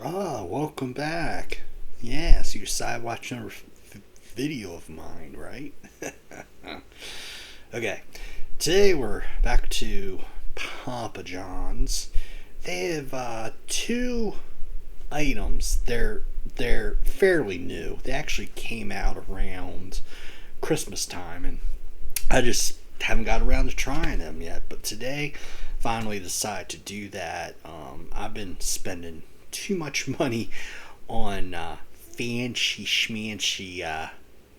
Oh, welcome back. Yeah, so you decided watching another video of mine, right? Okay, today we're back to Papa John's. They have two items. They're fairly new. They actually came out around Christmas time, and I just haven't got around to trying them yet. But today, finally decided to do that. I've been spending too much money on fancy schmancy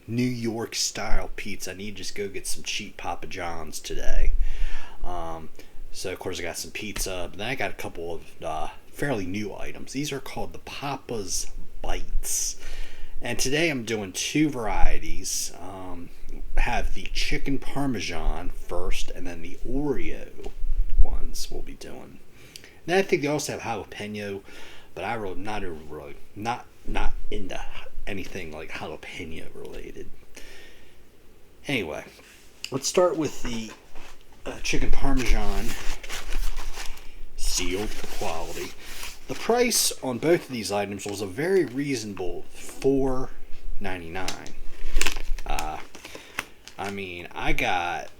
New York style pizza. I need to just go get some cheap Papa John's today. So of course I got some pizza, but then I got a couple of fairly new items. These are called the Papa's Bites, and today I'm doing two varieties. Have the chicken parmesan first, and then the Oreo ones we'll be doing. Then I think they also have jalapeno, but I really not into anything like jalapeno related. Anyway, let's start with the chicken parmesan, sealed for quality. The price on both of these items was a very reasonable $4.99. I got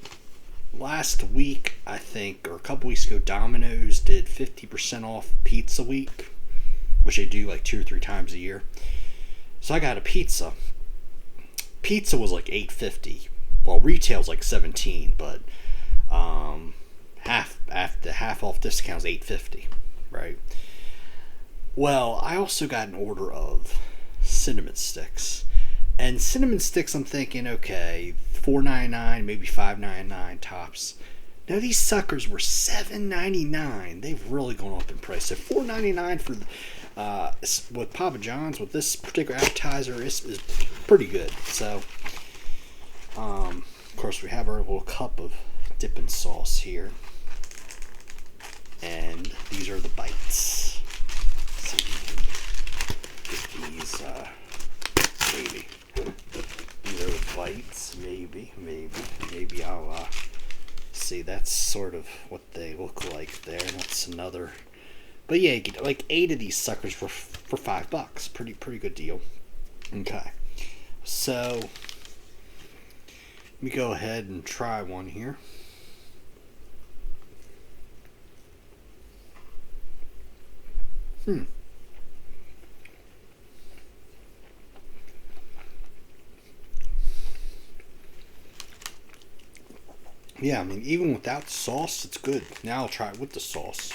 last week, I think, or a couple weeks ago, Domino's did 50% off Pizza Week, which they do like 2 or 3 times a year. So I got a pizza. Pizza was like $8.50. Well, retail's like $17, but half off discounts $8.50, right? Well, I also got an order of cinnamon sticks. And cinnamon sticks, I'm thinking, okay, $4.99, maybe $5.99 tops. Now these suckers were $7.99. They've really gone up in price. So $4.99 for with Papa John's with this particular appetizer is pretty good. So, of course, we have our little cup of dipping sauce here, and these are the bites. Let's see if we can get these. Maybe these are the bites. Maybe I'll see. That's sort of what they look like there. That's another. But yeah, you get like 8 of these suckers for $5. Pretty good deal. Okay, so let me go ahead and try one here. Yeah, even without sauce, it's good. Now I'll try it with the sauce.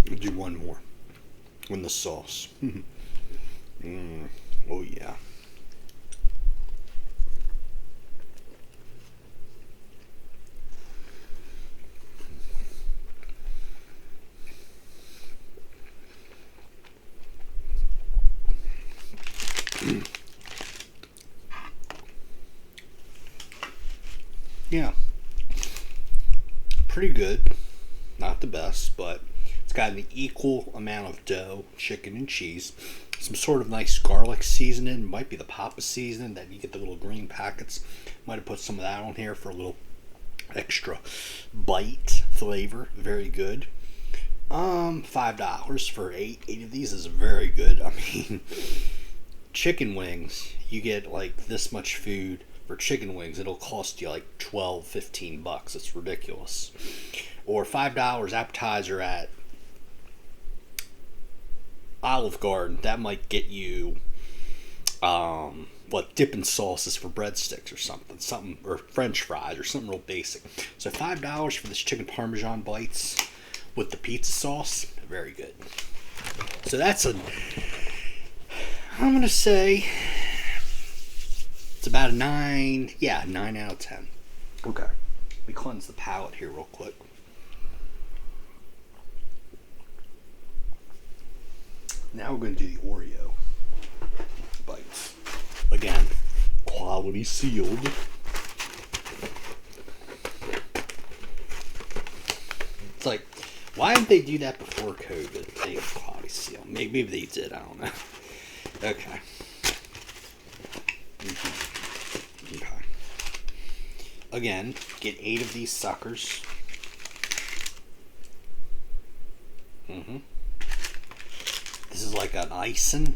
I'll do one more with the sauce. Oh yeah. Yeah, pretty good. Not the best, but it's got an equal amount of dough, chicken, and cheese. Some sort of nice garlic seasoning. Might be the Papa seasoning that you get the little green packets. Might have put some of that on here for a little extra bite flavor. Very good. $5 for eight of these is very good. Chicken wings. You get like this much food. For chicken wings, it'll cost you like $12-15. It's ridiculous. Or $5 appetizer at Olive Garden. That might get you dipping sauces for breadsticks or something, or French fries or something real basic. So $5 for this chicken parmesan bites with the pizza sauce, very good. So I'm gonna say. It's about a 9 out of 10. Okay. Let me cleanse the palate here real quick. Now we're going to do the Oreo bites. Again, quality sealed. It's like Why didn't they do that before COVID? They quality seal. Maybe they did. I don't know. Okay. Okay. Again, get 8 of these suckers. This is like an icing.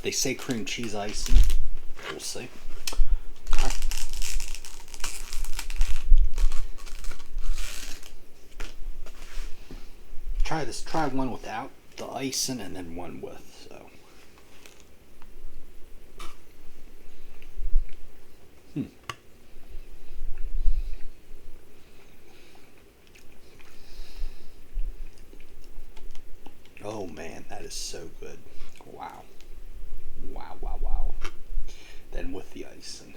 They say cream cheese icing. We'll see. Okay. Try this. Try one without the icing and then one with. So. Oh man, that is so good. Wow. Wow, wow, wow. Then with the icing.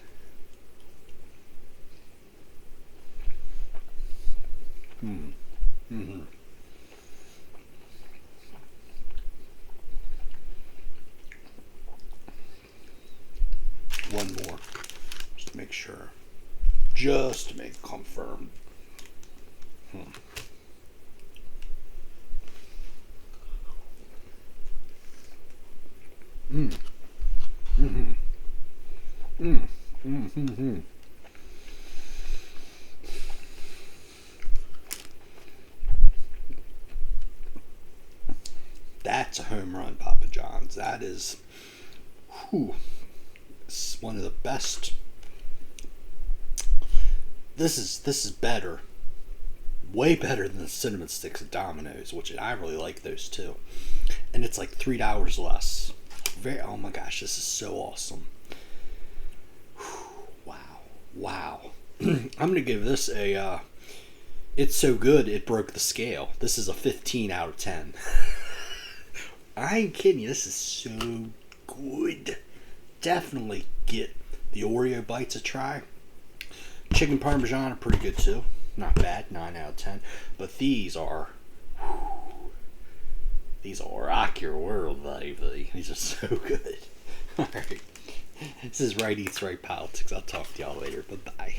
One more. Just to make sure. Just to make confirm. That's a home run, Papa John's. That is, it's one of the best. This is better, way better than the cinnamon sticks at Domino's, which I really like those too. And it's like $3 less. Oh my gosh, this is so awesome. Wow. I'm gonna give this a. It's so good it broke the scale. This is a 15 out of 10. I ain't kidding you. This is so good. Definitely get the Oreo bites a try. Chicken Parmesan are pretty good too. Not bad, 9 out of 10. But these are rock your world, baby. These are so good. Alright. This is Right Eats Right Politics. I'll talk to y'all later. Bye-bye.